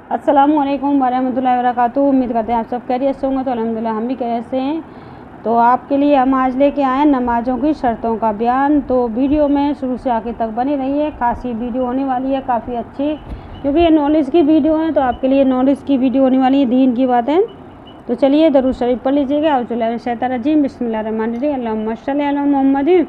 अस्सलामुअलैकुम वरहमतुल्लाहि वबरकातुहू। उम्मीद करते हैं आप सब खैरियत से होंगे। तो अल्हम्दुलिल्लाह हम भी खैरियत से हैं। तो आपके लिए हम आज लेके आए नमाज़ों की शर्तों का बयान। तो वीडियो में शुरू से आखिर तक बनी रहिए। खासी वीडियो होने वाली है, काफ़ी अच्छी, क्योंकि ये नॉलेज की वीडियो है। तो आपके लिए नॉलेज की वीडियो होने वाली है, दीन की बातें। तो चलिए दरूद शरीफ पढ़ लीजिएगा। औज़ुबिल्लाहिमिनश्शैतानिर्रजीम, बिस्मिल्लाहिर्रहमानिर्रहीम। अल्लाहुम्मा सल्लि अला मुहम्मदिन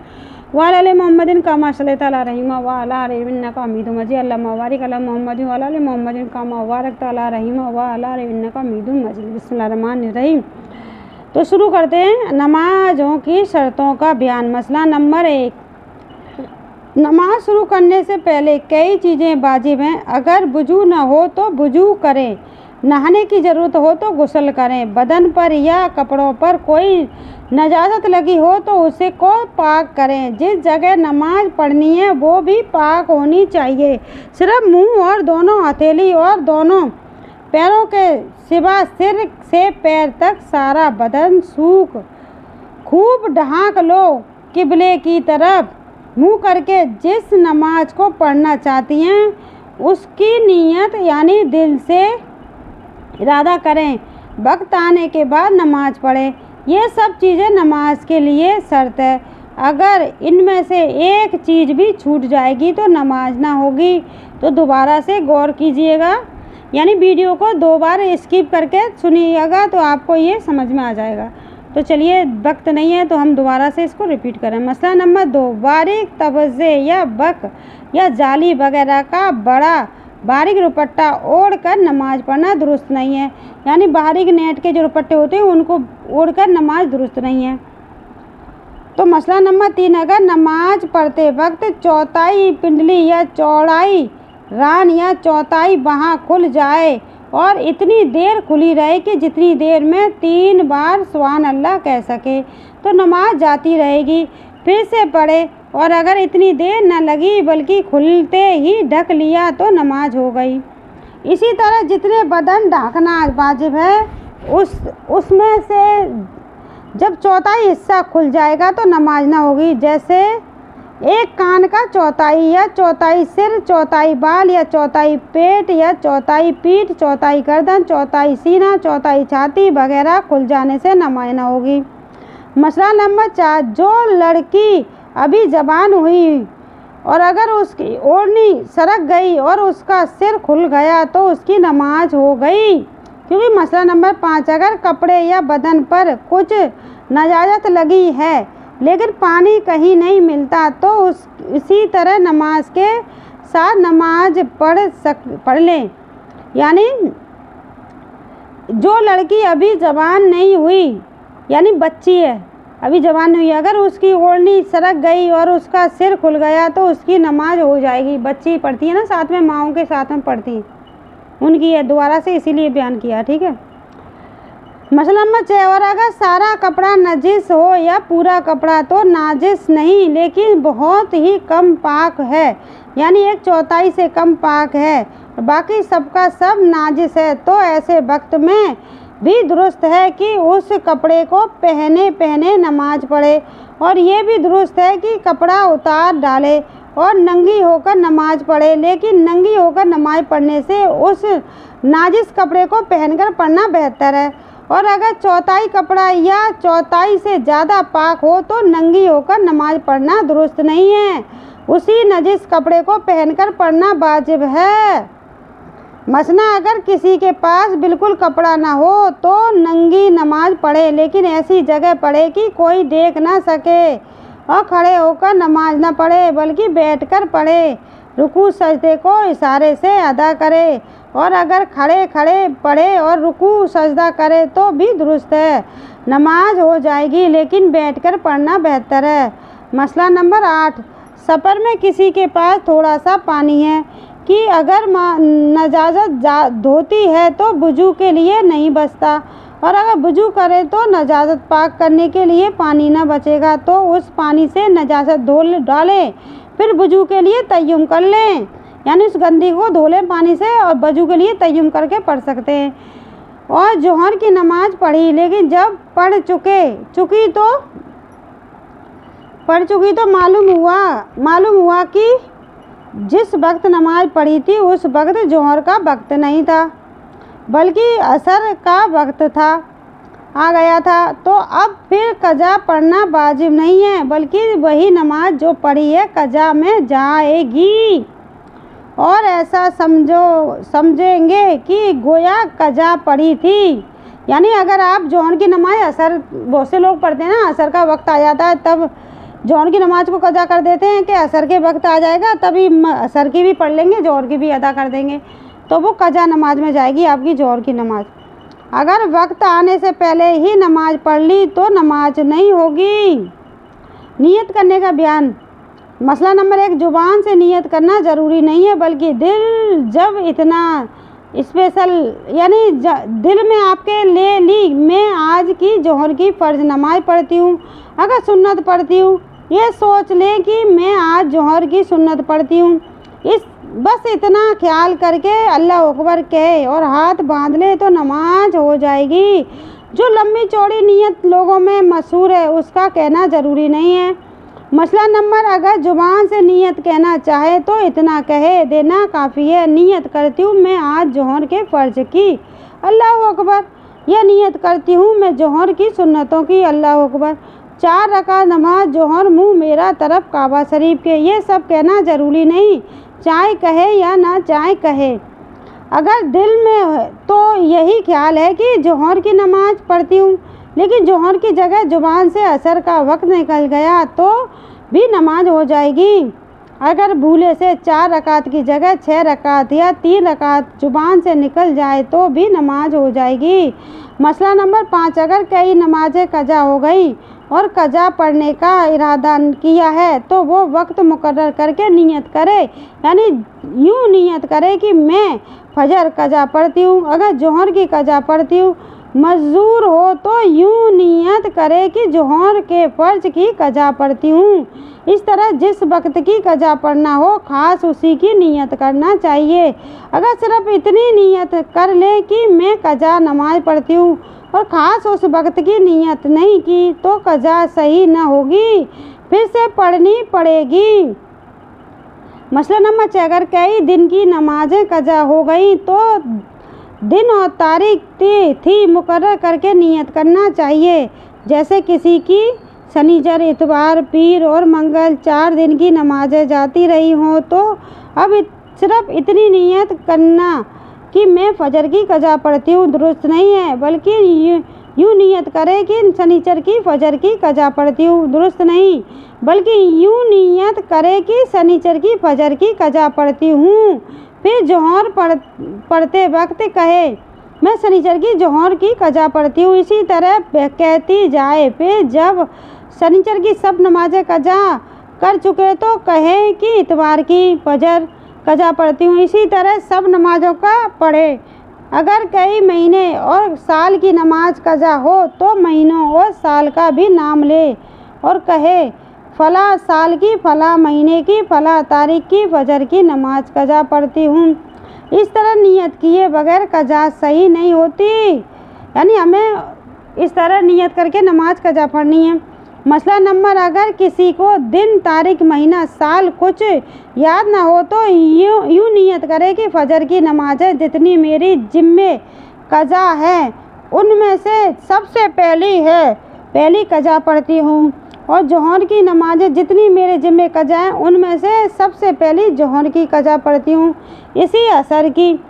व अला आलि मुहम्मदिन कमा सल्लैता अला इब्राहीम व अला आलि इब्राहीम इन्नका हमीदुम मजीद। अल्लाहुम्मा बारिक अला मुहम्मदिन व अला आलि मुहम्मदिन कमा बारकता अला इब्राहीम व अला आलि इब्राहीम इन्नका हमीदुम मजीद। बिस्मिल्लाहिर्रहमानिर्रहीम। तो शुरू करते हैं नमाज़ों की शर्तों का बयान। मसला नंबर 1, नमाज शुरू करने से पहले कई चीज़ें वाजिब हैं। अगर वुजू न हो तो वुजू करें, नहाने की ज़रूरत हो तो गुस्ल करें, बदन पर या कपड़ों पर कोई नजासत लगी हो तो उसे को पाक करें, जिस जगह नमाज पढ़नी है वो भी पाक होनी चाहिए। सिर्फ मुंह और दोनों हथेली और दोनों पैरों के सिवा सिर से पैर तक सारा बदन सूख खूब ढांक लो। किबले की तरफ मुंह करके जिस नमाज को पढ़ना चाहती हैं उसकी नीयत यानी दिल से इरादा करें। वक्त आने के बाद नमाज पढ़ें। ये सब चीज़ें नमाज के लिए शर्त है। अगर इनमें से एक चीज़ भी छूट जाएगी तो नमाज ना होगी। तो दोबारा से गौर कीजिएगा, यानी वीडियो को 2 बार स्किप करके सुनिएगा तो आपको ये समझ में आ जाएगा। तो चलिए, वक्त नहीं है तो हम दोबारा से इसको रिपीट करें। मसला नंबर 2, बारीक तवज़े या बक या जाली वगैरह का बड़ा बारीक दुपट्टा ओढ़ कर नमाज पढ़ना दुरुस्त नहीं है। यानी बारीक नेट के जो दुपट्टे होते हैं उनको ओढ़ कर नमाज दुरुस्त नहीं है। तो मसला नंबर 3, अगर नमाज पढ़ते वक्त चौथाई पिंडली या चौड़ाई रान या चौथाई बाहाँ खुल जाए और इतनी देर खुली रहे कि जितनी देर में 3 बार सुभान अल्लाह कह सके तो नमाज जाती रहेगी। फिर से पढ़े और अगर इतनी देर न लगी बल्कि खुलते ही ढक लिया तो नमाज हो गई। इसी तरह जितने बदन ढकना वाजिब है उसमें से जब चौथाई हिस्सा खुल जाएगा तो नमाज ना होगी। जैसे एक कान का चौथाई या चौथाई सिर, चौथाई बाल या चौथाई पेट या चौथाई पीठ, चौथाई गर्दन, चौथाई सीना, चौथाई छाती वगैरह खुल जाने से नमाज ना होगी। मसला नंबर 4, जो लड़की अभी जवान हुई और अगर उसकी ओढ़नी सरक गई और उसका सिर खुल गया तो उसकी नमाज हो गई। क्योंकि मसला नंबर 5, अगर कपड़े या बदन पर कुछ नजासत लगी है लेकिन पानी कहीं नहीं मिलता तो इसी तरह नमाज के साथ नमाज पढ़ लें। यानी जो लड़की अभी जवान नहीं हुई, यानी बच्ची है, अभी जवान नहीं हुई, अगर उसकी ओढ़नी सरक गई और उसका सिर खुल गया तो उसकी नमाज हो जाएगी। बच्ची पढ़ती है ना, साथ में माँओं के साथ में पढ़ती हैं, उनकी है। दोबारा से इसीलिए बयान किया, ठीक है। मसला नंबर 6, और अगर सारा कपड़ा नजिस हो या पूरा कपड़ा तो नाजिस नहीं लेकिन बहुत ही कम पाक है, यानी 1/4 से कम पाक है, बाकी सबका सब नाजिस है, तो ऐसे वक्त में भी दुरुस्त है कि उस कपड़े को पहने नमाज पढ़े। और ये भी दुरुस्त है कि कपड़ा उतार डाले और नंगी होकर नमाज पढ़े। लेकिन नंगी होकर नमाज पढ़ने से उस नाजिस कपड़े को पहनकर पढ़ना बेहतर है। और अगर चौथाई कपड़ा या चौथाई से ज़्यादा पाक हो तो नंगी होकर नमाज पढ़ना दुरुस्त नहीं है, उसी नजिस कपड़े को पहनकर पढ़ना वाजिब है। मसना अगर किसी के पास बिल्कुल कपड़ा ना हो तो नंगी नमाज पढ़े, लेकिन ऐसी जगह पढ़े कि कोई देख ना सके, और खड़े होकर नमाज ना पढ़े बल्कि बैठकर पढ़े। रुकू सजदे को इशारे से अदा करे, और अगर खड़े खड़े पढ़े और रुकू सजदा करे तो भी दुरुस्त है, नमाज हो जाएगी, लेकिन बैठकर पढ़ना बेहतर है। मसला नंबर 8, सफ़र में किसी के पास थोड़ा सा पानी है कि अगर नजासत धोती है तो वुजू के लिए नहीं बचता, और अगर वुजू करे तो नजासत पाक करने के लिए पानी न बचेगा तो उस पानी से नजासत धो डालें, फिर वुजू के लिए तयम्मुम कर लें, यानी उस गंदी को धो लें पानी से और वजू के लिए तयम्मुम करके पढ़ सकते हैं। और जोहर की नमाज पढ़ी, लेकिन जब पढ़ चुकी तो मालूम हुआ कि जिस वक्त नमाज पढ़ी थी उस वक्त जोहर का वक्त नहीं था। बल्कि असर का वक्त आ गया था। तो अब फिर कज़ा पढ़ना वाजिब नहीं है, बल्कि वही नमाज जो पढ़ी है कज़ा में जाएगी। और ऐसा समझेंगे कि गोया कज़ा पढ़ी थी। यानी अगर आप जोहर की नमाज असर, बहुत से लोग पढ़ते हैं ना, असर का वक्त आ जाता है तब जोहर की नमाज को कज़ा कर देते हैं कि असर के वक्त आ जाएगा तभी असर की भी पढ़ लेंगे, जोहर की भी अदा कर देंगे, तो वो कज़ा नमाज में जाएगी आपकी जोहर की नमाज। अगर वक्त आने से पहले ही नमाज पढ़ ली तो नमाज नहीं होगी। नियत करने का बयान। मसला नंबर 1, ज़ुबान से नियत करना ज़रूरी नहीं है, बल्कि दिल जब इतना स्पेशल, यानी दिल में आपके ले ली मैं आज की जोहर की फ़र्ज़ नमाज पढ़ती हूँ, अगर सुन्नत पढ़ती हूँ, ये सोच लें कि मैं आज जोहर की सुन्नत पढ़ती हूँ, बस इतना ख्याल करके अल्लाह अकबर कहे और हाथ बांध ले तो नमाज हो जाएगी। जो लंबी चौड़ी नियत लोगों में मशहूर है उसका कहना ज़रूरी नहीं है। मसला नंबर, अगर ज़ुबान से नियत कहना चाहे तो इतना कहे देना काफ़ी है, नियत करती हूँ मैं आज जोहर के फ़र्ज़ की, अल्लाह अकबर, यह नियत करती हूँ मैं जोहर की सुन्नतों की, अल्लाह अकबर, 4 रकात नमाज जोहर मुँह मेरा तरफ काबा शरीफ के, ये सब कहना ज़रूरी नहीं, चाहे कहे या ना चाहे कहे। अगर दिल में तो यही ख्याल है कि जोहर की नमाज पढ़ती हूँ, लेकिन जोहर की जगह ज़ुबान से असर का वक्त निकल गया तो भी नमाज हो जाएगी। अगर भूले से 4 रकात की जगह 6 रकात या 3 रकात ज़ुबान से निकल जाए तो भी नमाज हो जाएगी। मसला नंबर 5, अगर कई नमाजें कज़ा हो गई और कज़ा पढ़ने का इरादा किया है तो वो वक्त मुकर्रर करके नियत करे, यानी यूँ नियत करे कि मैं फजर कज़ा पढ़ती हूँ, अगर जोहर की कज़ा पढ़ती हूँ, मजदूर हो तो यूँ नियत करे कि जोहर के फ़र्ज़ की कज़ा पढ़ती हूँ। इस तरह जिस वक्त की कज़ा पढ़ना हो ख़ास उसी की नियत करना चाहिए। अगर सिर्फ इतनी नियत कर ले कि मैं कज़ा नमाज पढ़ती हूँ और ख़ास उस वक्त की नियत नहीं की तो कज़ा सही न होगी, फिर से पढ़नी पड़ेगी। मसला नंबर 6, अगर कई दिन की नमाजें कज़ा हो गई तो दिन और तारीख तिथि मुकर्रर करके नियत करना चाहिए। जैसे किसी की शनिचर, इतवार, पीर और मंगल 4 दिन की नमाजें जाती रही हों तो अब सिर्फ इतनी नियत करना कि मैं फजर की कज़ा पढ़ती हूँ दुरुस्त नहीं है, बल्कि यूँ नियत करे कि शनिचर की फजर की कज़ा पढ़ती हूँ दुरुस्त नहीं, बल्कि यूँ नियत करे कि शनिचर की फजर की कज़ा पढ़ती हूँ। फिर जोहर पढ़ते वक्त कहे मैं शनिचर की जोहर की कज़ा पढ़ती हूँ, इसी तरह कहती जाए। फिर जब शनिचर की सब नमाजें कज़ा कर चुके तो कहे कि इतवार की फजर कज़ा पढ़ती हूँ, इसी तरह सब नमाज़ों का पढ़े। अगर कई महीने और साल की नमाज कज़ा हो तो महीनों और साल का भी नाम ले और कहे फ़ला साल की फ़ला महीने की फ़ला तारीख की फजर की नमाज कज़ा पढ़ती हूँ। इस तरह नियत किए बगैर कज़ा सही नहीं होती, यानी हमें इस तरह नियत करके नमाज कज़ा पढ़नी है। मसला नंबर, अगर किसी को दिन, तारीख, महीना, साल कुछ याद ना हो तो यूँ नियत करे कि फजर की नमाज़ें जितनी मेरी जिम्मे कज़ा है उनमें से सबसे पहली कज़ा पढ़ती हूँ, और जोहर की नमाज़ें जितनी मेरे जिम्मे कज़ा हैं उनमें से सबसे पहली जोहर की कज़ा पढ़ती हूँ, इसी असर की,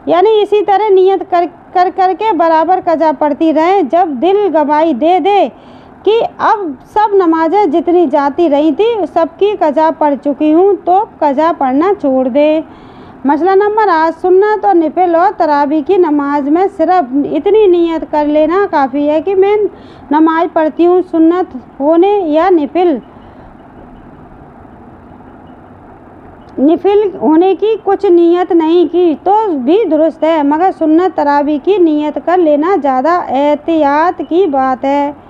यानी इसी तरह नियत कर के बराबर कज़ा पढ़ती रहे। जब दिल गवाही दे कि अब सब नमाज़ें जितनी जाती रही थी सबकी कज़ा पढ़ चुकी हूँ तो कज़ा पढ़ना छोड़ दे। मसला नंबर 8, सुन्नत और नफिल और तरावी की नमाज में सिर्फ इतनी नियत कर लेना काफ़ी है कि मैं नमाज पढ़ती हूँ, सुन्नत होने या नफिल होने की कुछ नियत नहीं की तो भी दुरुस्त है, मगर सुन्नत तरावी की नियत कर लेना ज़्यादा एहतियात की बात है।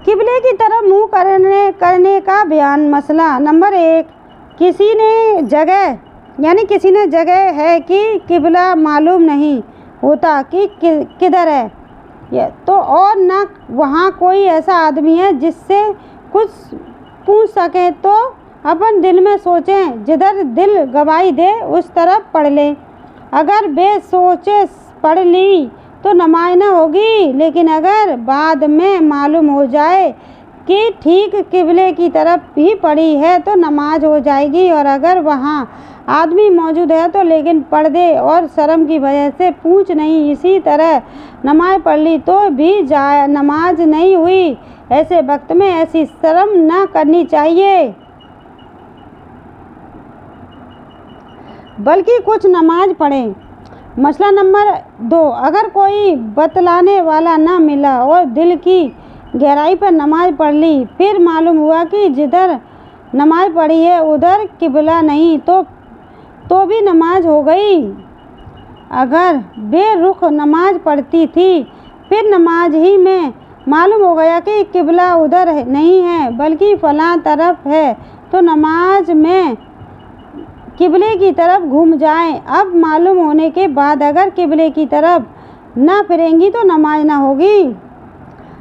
किबले की तरफ मुँह करने का बयान। मसला नंबर 1, किसी ने जगह है कि किबला मालूम नहीं होता कि किधर है तो, और न वहाँ कोई ऐसा आदमी है जिससे कुछ पूछ सके तो अपन दिल में सोचें जिधर दिल गवाही दे उस तरफ पढ़ लें। अगर बेसोचे पढ़ ली तो नमाज न होगी, लेकिन अगर बाद में मालूम हो जाए कि ठीक किबले की तरफ ही पड़ी है तो नमाज हो जाएगी। और अगर वहाँ आदमी मौजूद है तो लेकिन पर्दे और शर्म की वजह से पूछ नहीं इसी तरह नमाज पढ़ ली तो भी नमाज नहीं हुई। ऐसे वक्त में ऐसी शर्म न करनी चाहिए, बल्कि कुछ नमाज पढ़ें। मसला नंबर 2, अगर कोई बतलाने वाला न मिला और दिल की गहराई पर नमाज पढ़ ली, फिर मालूम हुआ कि जिधर नमाज पढ़ी है उधर किबला नहीं, तो भी नमाज हो गई। अगर बेरुख नमाज पढ़ती थी, फिर नमाज ही में मालूम हो गया कि किबला उधर नहीं है बल्कि फलां तरफ है, तो नमाज में किबले की तरफ घूम जाएं। अब मालूम होने के बाद अगर किबले की तरफ ना फिरेंगी तो नमाज ना होगी।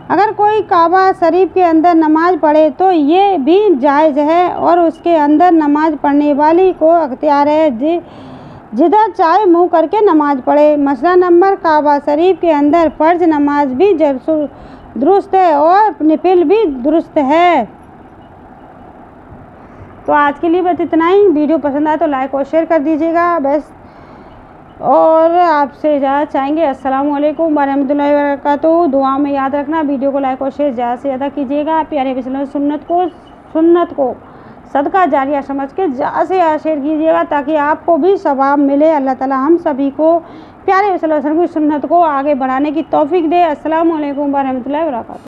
अगर कोई काबा शरीफ के अंदर नमाज पढ़े तो ये भी जायज़ है और उसके अंदर नमाज पढ़ने वाली को अख्तियार है जिधर चाहे मुँह करके नमाज पढ़े। मसला नंबर, काबा शरीफ के अंदर फ़र्ज नमाज भी दुरुस्त है और नफिल भी दुरुस्त है। तो आज के लिए बस इतना ही। वीडियो पसंद आए तो लाइक और शेयर कर दीजिएगा बस। और आपसे इजाज़त चाहेंगे। अस्सलाम वालेकुम वरहमतुल्लाहि वबरकातुहू। दुआ में याद रखना, वीडियो को लाइक और शेयर ज़्यादा से ज़्यादा कीजिएगा। प्यारे नबी सुन्नत को सदका जारिया समझ के ज़्यादा से ज़्यादा शेयर कीजिएगा ताकि आपको भी सवाब मिले। अल्लाह ताला हम सभी को प्यारे नबी की सुन्नत को आगे बढ़ाने की तौफीक दे। अस्सलाम वालेकुम वरहमतुल्लाहि वबरकातुहू।